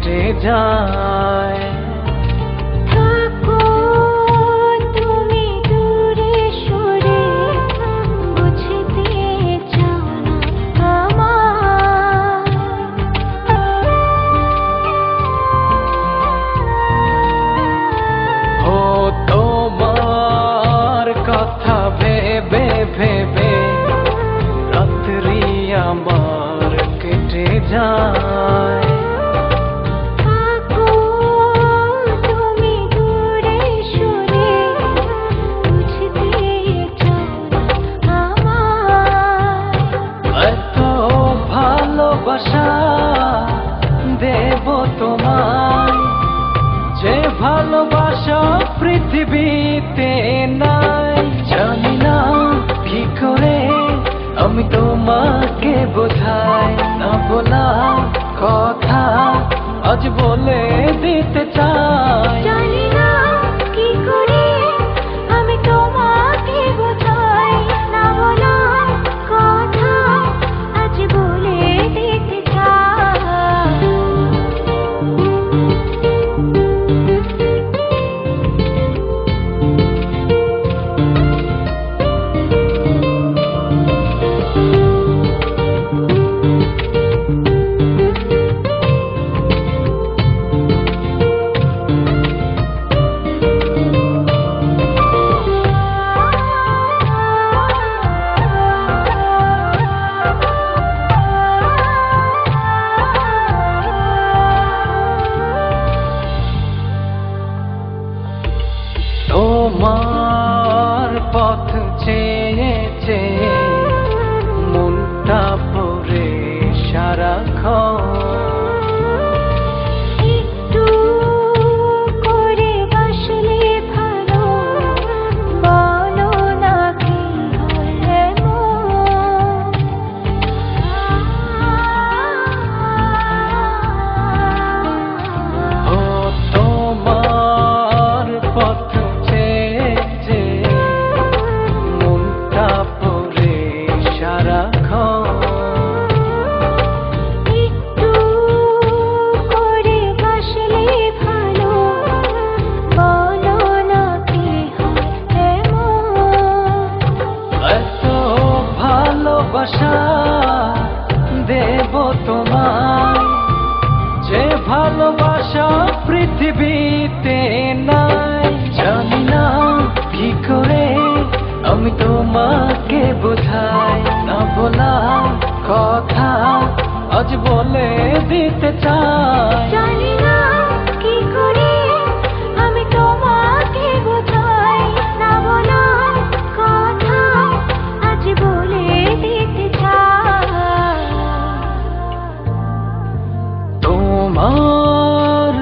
কেটে যায়। কথা ভেবে ভেবে রাত্রি আমার কেটে যায়। তুমি দূরে সরে বুঝতে আমার এত ভালোবাসা দেব তোমায়, যে ভালোবাসা পৃথিবীতে নাই। জানি না কি করে আমি তোমাকে বোঝাই, না বলা কথা আজ বলে দিতে চাই। জানি না কি করে আমি তোমাকে বোঝাই, না বলা কথা আজ বলে দিতে চাই। তোমার পথ চেয়ে চেয়ে মনটা পড়ে সারাক্ষণ। একটু করে বাসলে ভালো, বলো না কি হলে ও তোমার পথ চেয়ে চেয়ে মনটা পড়ে সারাক্ষণ। একটু করে বাসলে ভালো, বলো না কি হয় এমন। এত ভালোবাসা দেব তোমায়, যে ভালোবাসা পৃথিবীতে নাই। জানি না কি করে আমি তোমাকে বোঝাই, না বলা কথা আজ বলে দিতে চাই।